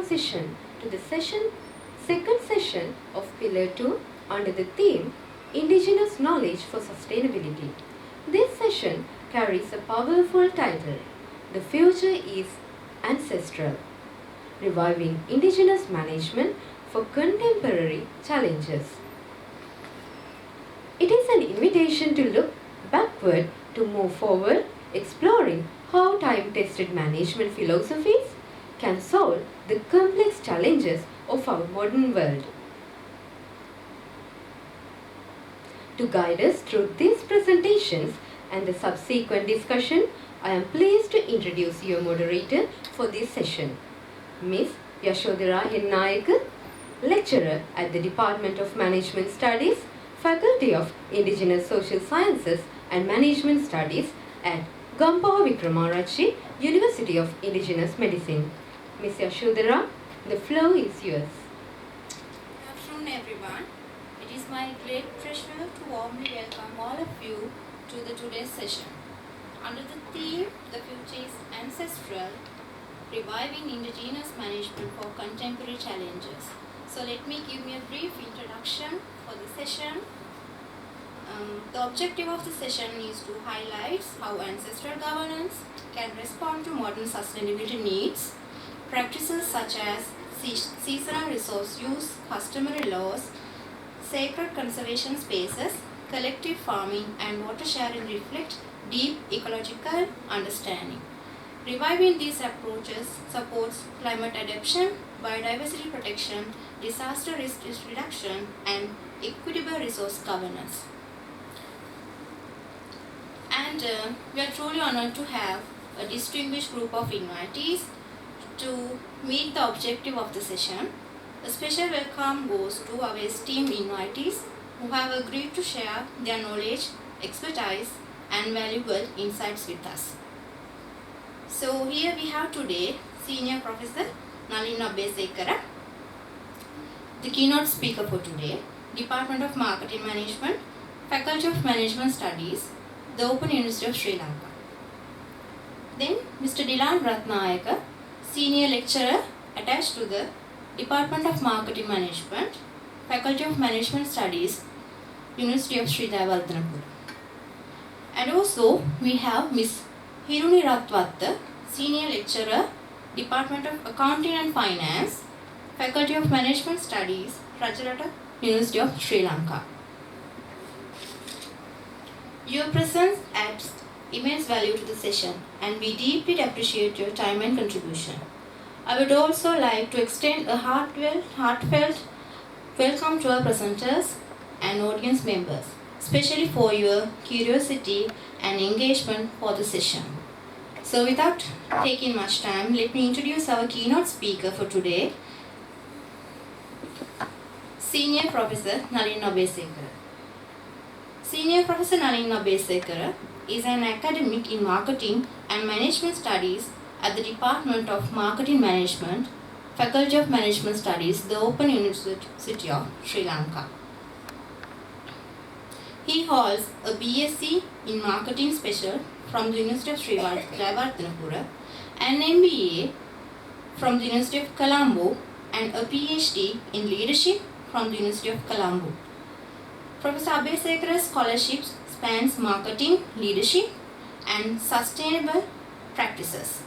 transition to the second session of Pillar 2 under the theme Indigenous Knowledge for Sustainability. This session carries a powerful title, The Future is Ancestral, Reviving Indigenous Management for Contemporary Challenges. It is an invitation to look backward to move forward, exploring how time-tested management philosophies can solve the complex challenges of our modern world. To guide us through these presentations and the subsequent discussion, I am pleased to introduce your moderator for this session, Ms. Yashodhara Hennayaka, lecturer at the Department of Management Studies, Faculty of Indigenous Social Sciences and Management Studies at Gampaha Wickramarachchi, University of Indigenous Medicine. Ms. Yashodhara, the floor is yours. Good afternoon, everyone. It is my great pleasure to warmly welcome all of you to today's session. Under the theme, The Future is Ancestral, Reviving Indigenous Management for Contemporary Challenges. So let me give you a brief introduction for the session. The objective of the session is to highlight how ancestral governance can respond to modern sustainability needs. Practices such as seasonal resource use, customary laws, sacred conservation spaces, collective farming, and water sharing reflect deep ecological understanding. Reviving these approaches supports climate adaptation, biodiversity protection, disaster risk reduction, and equitable resource governance. And we are truly honored to have a distinguished group of invitees to meet the objective of the session. A special welcome goes to our esteemed invitees who have agreed to share their knowledge, expertise, and valuable insights with us. So here we have today Senior Professor Nalin Abeysekera, the keynote speaker for today, Department of Marketing Management, Faculty of Management Studies, the Open University of Sri Lanka. Then Mr. Dilan Ratnayaka, Senior Lecturer attached to the Department of Marketing Management, Faculty of Management Studies, University of Sri Lanka. And also we have Ms. Hiruni Ratwatta, Senior Lecturer, Department of Accounting and Finance, Faculty of Management Studies, Rajarata, University of Sri Lanka. Your presence adds immense value to the session, and we deeply appreciate your time and contribution. I would also like to extend a heartfelt welcome to our presenters and audience members, especially for your curiosity and engagement for the session. So without taking much time, let me introduce our keynote speaker for today, Senior Professor Nalin Abeysekera. Senior Professor Nalin Abeysekera is an academic in Marketing and Management Studies at the Department of Marketing Management, Faculty of Management Studies, the Open University of Sri Lanka. He holds a BSc in Marketing Special from the University of Sri Lanka, an MBA from the University of Colombo, and a PhD in Leadership from the University of Colombo. Professor Abeysekara's scholarships spans marketing, leadership, and sustainable practices,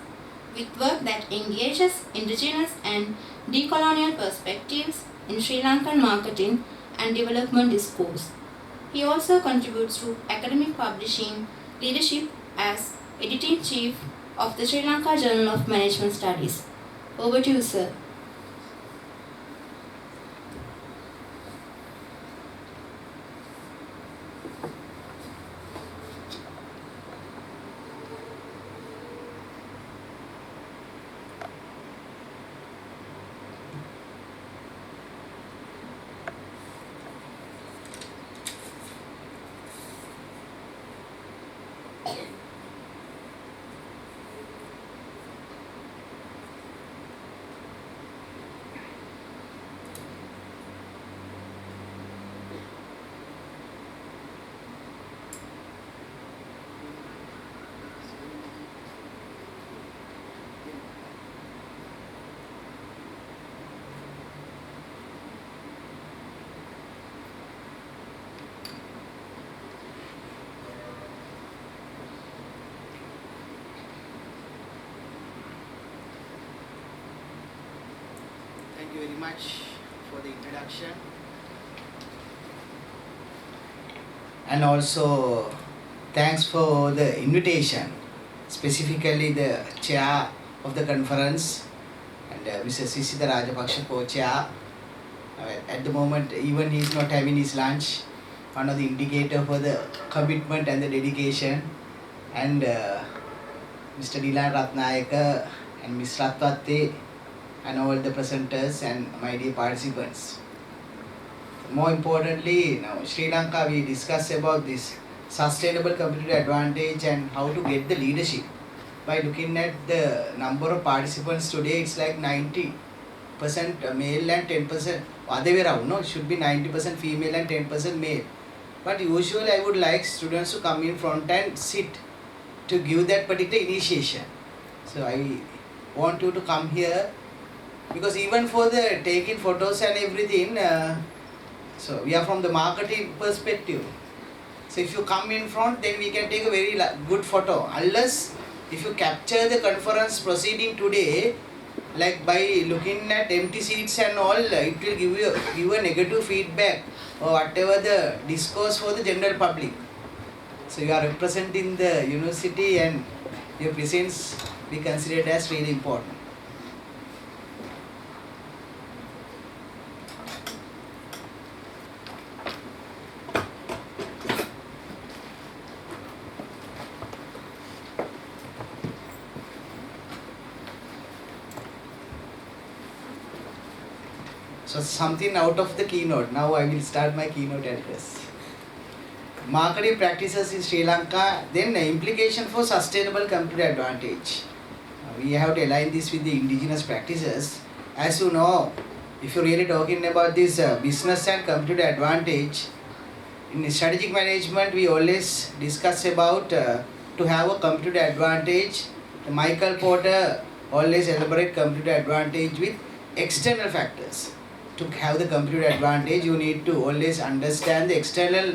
with work that engages indigenous and decolonial perspectives in Sri Lankan marketing and development discourse. He also contributes to academic publishing leadership as editor-in-chief of the Sri Lanka Journal of Management Studies. Over to you, sir. very much for the introduction. And also thanks for the invitation, specifically the chair of the conference and Mr. Sisita Rajapaksa co-chair. At the moment, even he is not having his lunch. One of the indicator for the commitment and the dedication. And Mr. Nilan Ratnayaka and Ms. Ratwate and all the presenters and my dear participants. More importantly, now Sri Lanka, we discuss about this sustainable competitive advantage and how to get the leadership. By looking at the number of participants today, it's like 90% male and 10% other way around. No, it should be 90% female and 10% male. But usually I would like students to come in front and sit to give that particular initiation. So I want you to come here because even for the taking photos and everything, so we are from the marketing perspective. So if you come in front, then we can take a very good photo. Unless if you capture the conference proceeding today, like by looking at empty seats and all, it will give you a negative feedback or whatever the discourse for the general public. So you are representing the university and your presence be considered as really important. So something out of the keynote. Now I will start my keynote address. Marketing practices in Sri Lanka, then the implication for sustainable competitive advantage. We have to align this with the indigenous practices. As you know, if you're really talking about this business and competitive advantage, in strategic management we always discuss about to have a competitive advantage. Michael Porter always elaborate competitive advantage with external factors. To have the competitive advantage, you need to always understand the external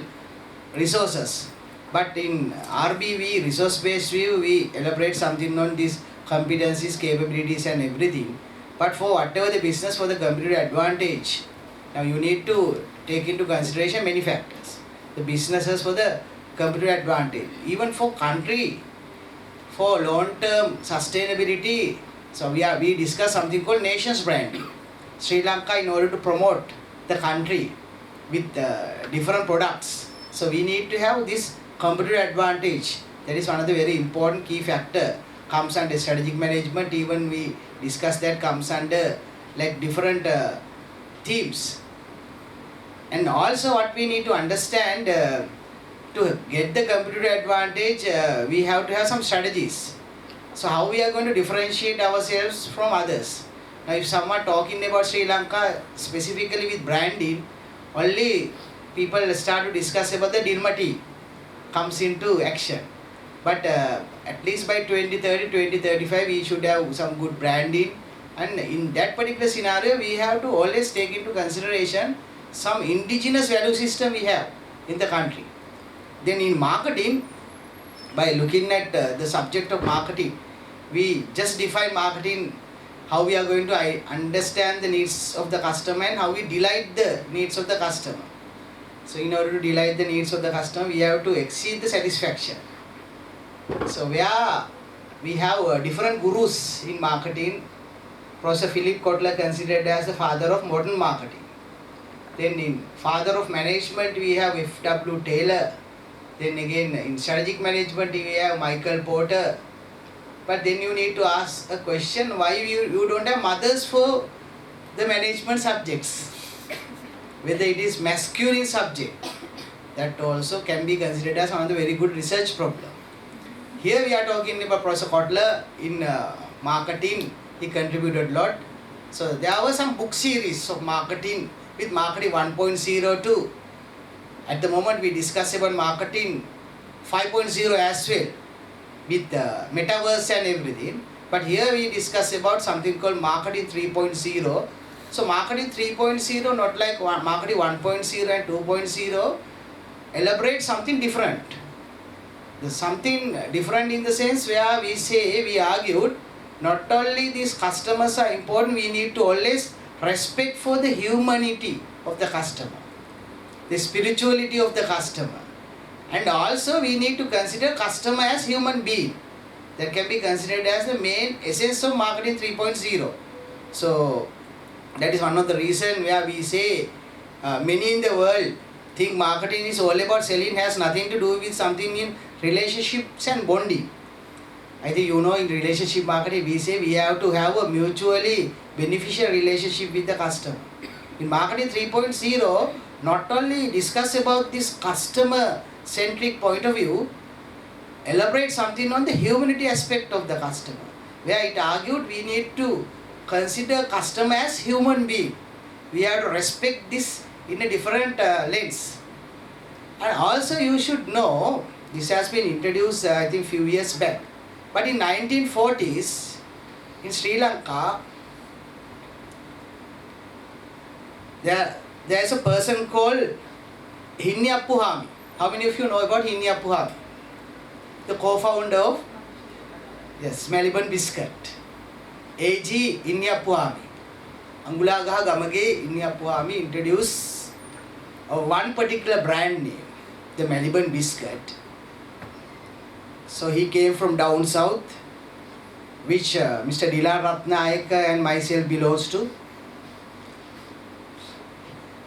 resources. But in RBV, resource-based view, we elaborate something on these competencies, capabilities and everything. But for whatever the business for the competitive advantage, now you need to take into consideration many factors. The businesses for the competitive advantage. Even for country, for long-term sustainability, so we discuss something called nation's branding. Sri Lanka, in order to promote the country with different products, so we need to have this competitive advantage. That is one of the very important key factor. Comes under strategic management. Even we discuss that comes under like different themes. And also what we need to understand to get the competitive advantage, we have to have some strategies. So how we are going to differentiate ourselves from others. Now if someone talking about Sri Lanka specifically with branding, only people start to discuss about the Dilma tea comes into action. But at least by 2030, 2035 we should have some good branding, and in that particular scenario we have to always take into consideration some indigenous value system we have in the country. Then in marketing, by looking at the subject of marketing, we just define marketing, how we are going to understand the needs of the customer and how we delight the needs of the customer. So in order to delight the needs of the customer, we have to exceed the satisfaction. So where we have different gurus in marketing, Professor Philip Kotler considered as the father of modern marketing. Then in father of management we have F.W. Taylor. Then again in strategic management we have Michael Porter. But then you need to ask a question, why you don't have mothers for the management subjects? Whether it is masculine subject, that also can be considered as one of the very good research problem. Here we are talking about Professor Kotler in marketing, he contributed a lot. So there were some book series of marketing with marketing 1.0 too. At the moment we discuss about marketing 5.0 as well, with metaverse and everything. But here we discuss about something called marketing 3.0. So marketing 3.0, not like marketing 1.0 and 2.0, elaborate something different. There's something different in the sense where we argued, not only these customers are important, we need to always respect for the humanity of the customer, the spirituality of the customer. And also we need to consider customer as human being. That can be considered as the main essence of marketing 3.0. So that is one of the reasons where we say many in the world think marketing is all about selling, has nothing to do with something in relationships and bonding. I think in relationship marketing we say we have to have a mutually beneficial relationship with the customer. In marketing 3.0, not only discuss about this customer centric point of view, elaborate something on the humanity aspect of the customer, where it argued we need to consider customer as human being. We have to respect this in a different lens. And also you should know, this has been introduced I think few years back, but in 1940s in Sri Lanka, there is a person called Hinniappuhami. How many of you know about Hinniappuhami? The co-founder of Melbourne Biscuit. A.G. Hinniappuhami. Angulagaha Gamage Hinniappuhami introduced one particular brand name, the Melbourne Biscuit. So he came from down south, which Mr. Dilan Ratnayaka and myself belongs to.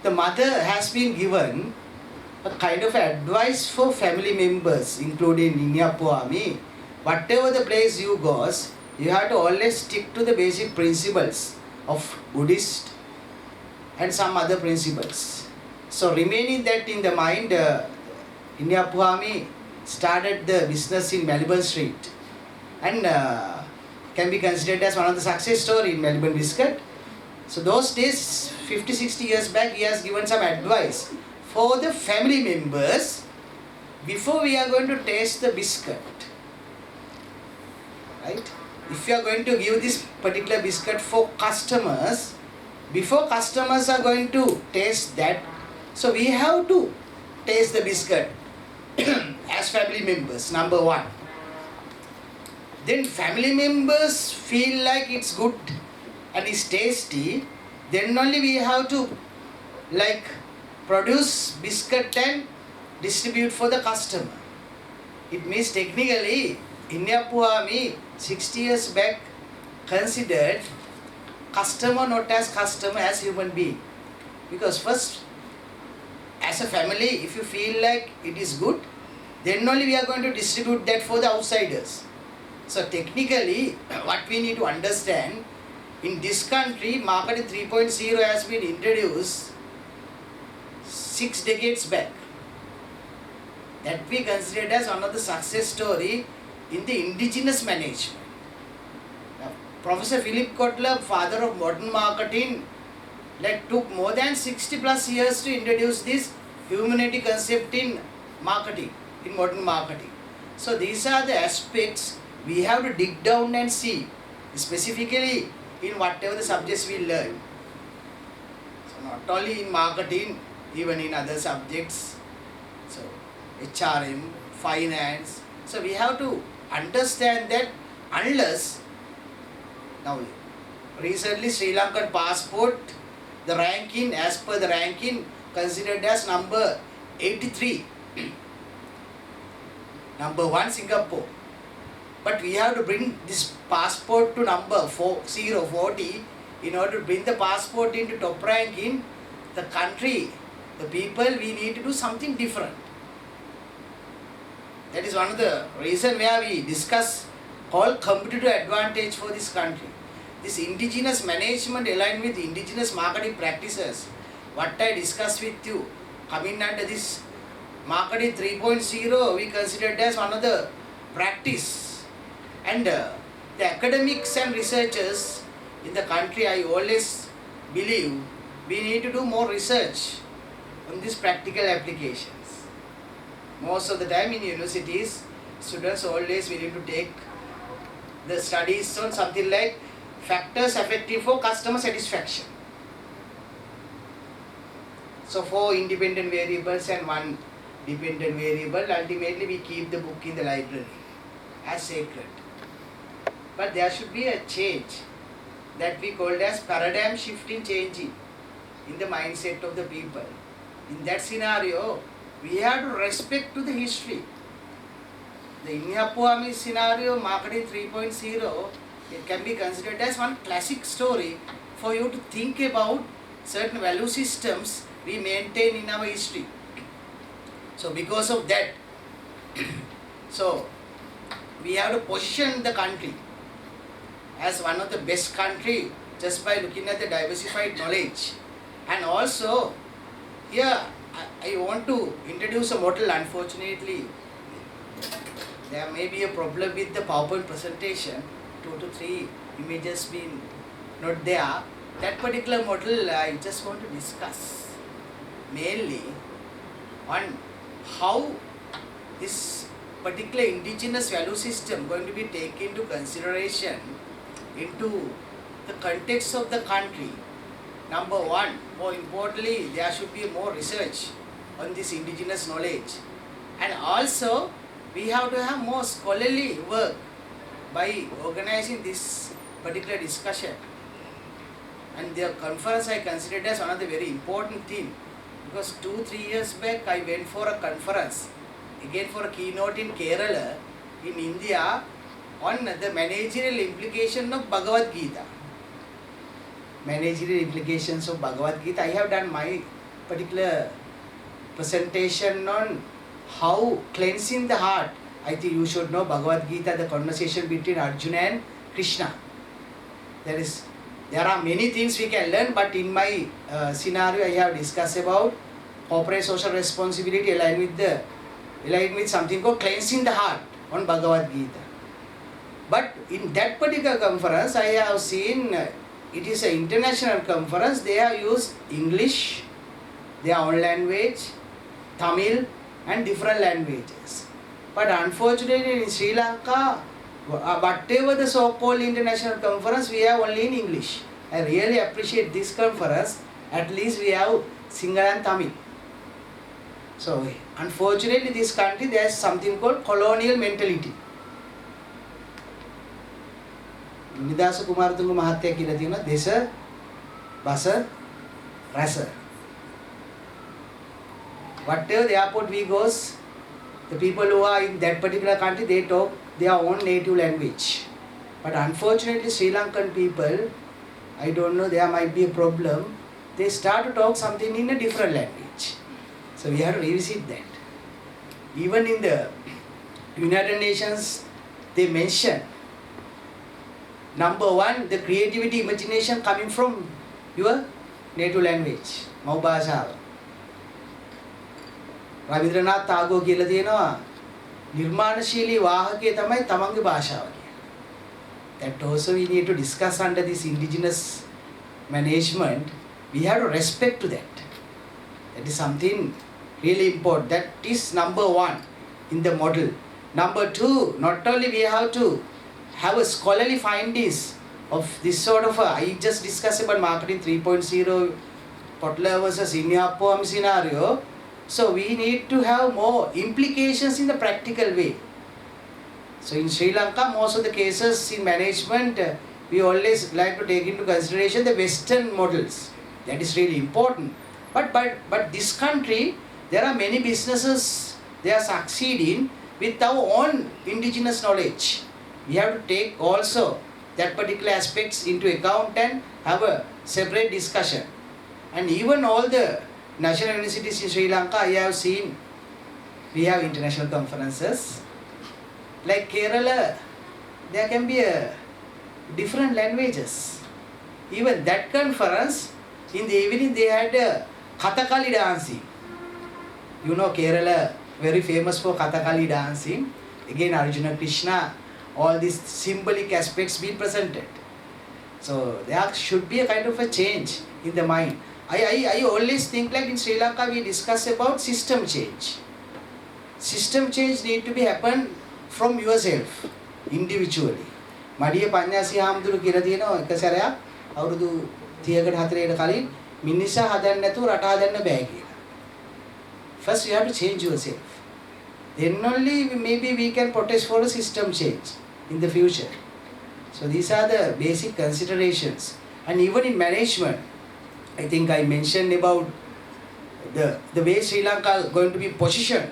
The mother has been given a kind of advice for family members, including Hinniappuhami. Whatever the place you go, you have to always stick to the basic principles of Buddhist and some other principles. So remaining that in the mind, Hinniappuhami started the business in Melbourne Street and can be considered as one of the success story in Melbourne Biscuit. So those days, 50-60 years back, he has given some advice for the family members before we are going to taste the biscuit. Right? If you are going to give this particular biscuit for customers, before customers are going to taste that, so we have to taste the biscuit as family members, number one. Then family members feel like it's good and it's tasty, then only we have to produce biscuit and distribute for the customer. It means technically, Hinniappuhami 60 years back considered customer not as customer, as human being. Because first, as a family, if you feel like it is good, then only we are going to distribute that for the outsiders. So technically, what we need to understand, in this country, marketing 3.0 has been introduced 6 decades back. That we considered as one of the success story in the indigenous management. Now, Professor Philip Kotler, father of modern marketing, took more than 60 plus years to introduce this humanity concept in marketing, in modern marketing. So these are the aspects we have to dig down and see, specifically in whatever the subjects we learn. So not only in marketing, even in other subjects, so HRM, finance. So we have to understand that unless, now recently Sri Lankan passport, the ranking, as per the ranking, considered as number 83. Number 1 Singapore. But we have to bring this passport to number 40 in order to bring the passport into top ranking. The country, the people, we need to do something different. That is one of the reasons where we discuss called competitive advantage for this country. This indigenous management aligned with indigenous marketing practices, what I discussed with you, coming under this marketing 3.0, we considered as one of the practice. And the academics and researchers in the country, I always believe we need to do more research on these practical applications. Most of the time in universities, students always willing to take the studies on something like factors affecting for customer satisfaction. So 4 independent variables and 1 dependent variable, ultimately we keep the book in the library as sacred. But there should be a change. that we called as paradigm shifting changing in the mindset of the people. In that scenario, we have to respect to the history. The Inyapuami scenario, marketing 3.0, it can be considered as one classic story for you to think about certain value systems we maintain in our history. So because of that, so we have to position the country as one of the best country just by looking at the diversified knowledge. And also, here I want to introduce a model. Unfortunately, there may be a problem with the PowerPoint presentation, 2 to 3 images being not there. That particular model I just want to discuss mainly on how this particular indigenous value system going to be taken into consideration into the context of the country. Number one, more importantly, there should be more research on this indigenous knowledge. And also, we have to have more scholarly work by organizing this particular discussion. And the conference I considered as one of the very important thing, because 2-3 years back I went for a conference, again for a keynote in Kerala, in India, on the managerial implication of Bhagavad Gita. Managerial implications of Bhagavad Gita. I have done my particular presentation on how cleansing the heart. I think you should know Bhagavad Gita, the conversation between Arjuna and Krishna. There are many things we can learn, but in my scenario I have discussed about corporate social responsibility aligned with something called cleansing the heart on Bhagavad Gita. But in that particular conference, I have seen it is an international conference. They have used English, their own language, Tamil, and different languages. But unfortunately, in Sri Lanka, whatever the so-called international conference, we have only in English. I really appreciate this conference. At least we have Sinhala and Tamil. So, unfortunately, this country, there is something called colonial mentality. නිදාස Kumaratunga මහත්තයා කියලා තියෙනවා දේශ බස රස. Whatever the airport we goes, the people who are in that particular country, they talk their own native language. But unfortunately, Sri Lankan people, I don't know, there might be a problem. They start to talk something in a different language. So we have to revisit that. Even in the United Nations, they mention number one, the creativity, imagination coming from your native language, මව් භාෂාව. Rabindranath tagore කියලා තියෙනවා නිර්මාණශීලී වාහකයේ තමයි තමන්ගේ භාෂාව කියන්නේ. That also we need to discuss under this indigenous management. We have to respect to that. That is something really important. That is number one in the model. Number two, not only we have to have a scholarly findings of this sort of I just discussed about marketing 3.0, Potler versus Inyapuam scenario. So we need to have more implications in the practical way. So in Sri Lanka, most of the cases in management, we always like to take into consideration the Western models. That is really important. But this country, there are many businesses, they are succeeding with our own indigenous knowledge. We have to take also that particular aspects into account and have a separate discussion. And even all the national universities in Sri Lanka, I have seen, we have international conferences. Like Kerala, there can be different languages. Even that conference, in the evening they had Kathakali dancing. You know Kerala, very famous for Kathakali dancing. Again, Arjuna, Krishna, all these symbolic aspects being presented. So there should be a kind of a change in the mind. I always think like in Sri Lanka we discuss about system change. System change need to be happen from yourself, individually. මඩිය පඤ්ඤාසී හාමුදුරු කියලා තියෙනවා එක සැරයක් අවුරුදු 30කට 40කට කලින් මිනිසා හදන්න නැතුව රට හදන්න බෑ කියලා. First you have to change yourself. Then only maybe we can protest for a system change in the future. So these are the basic considerations. And even in management, I think I mentioned about the way Sri Lanka is going to be positioned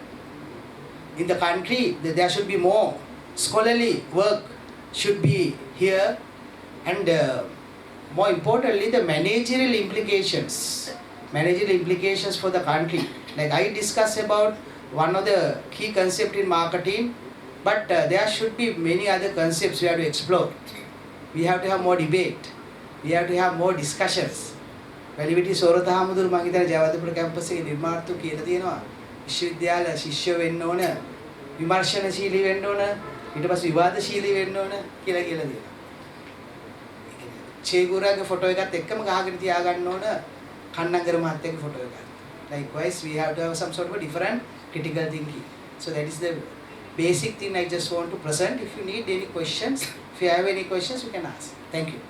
in the country, that there should be more scholarly work should be here, and more importantly the managerial implications for the country. Like I discussed about one of the key concepts in marketing, but there should be many other concepts we have to explore. We have to have more debate, we have to have more discussions. වැලිවිටි Sorata හාමුදුරු මම හිතන්නේ Jayawardenepura campus එකේ නිර්මාණතු කියලා තියෙනවා විශ්වවිද්‍යාල ශිෂ්‍ය වෙන්න ඕන, විමර්ශනශීලී වෙන්න ඕන, ඊට පස්සේ විවාදශීලී වෙන්න ඕන කියලා තියෙනවා. චේගුරාගේ ෆොටෝ එකත් එක්කම ගහගෙන තියාගන්න ඕන කන්නංගර මහත්තයාගේ ෆොටෝ එකත්. Likewise, we have to have some sort of a different critical thinking. So that is the basic thing I just want to present. If you need any questions, if you have any questions, you can ask. Thank you.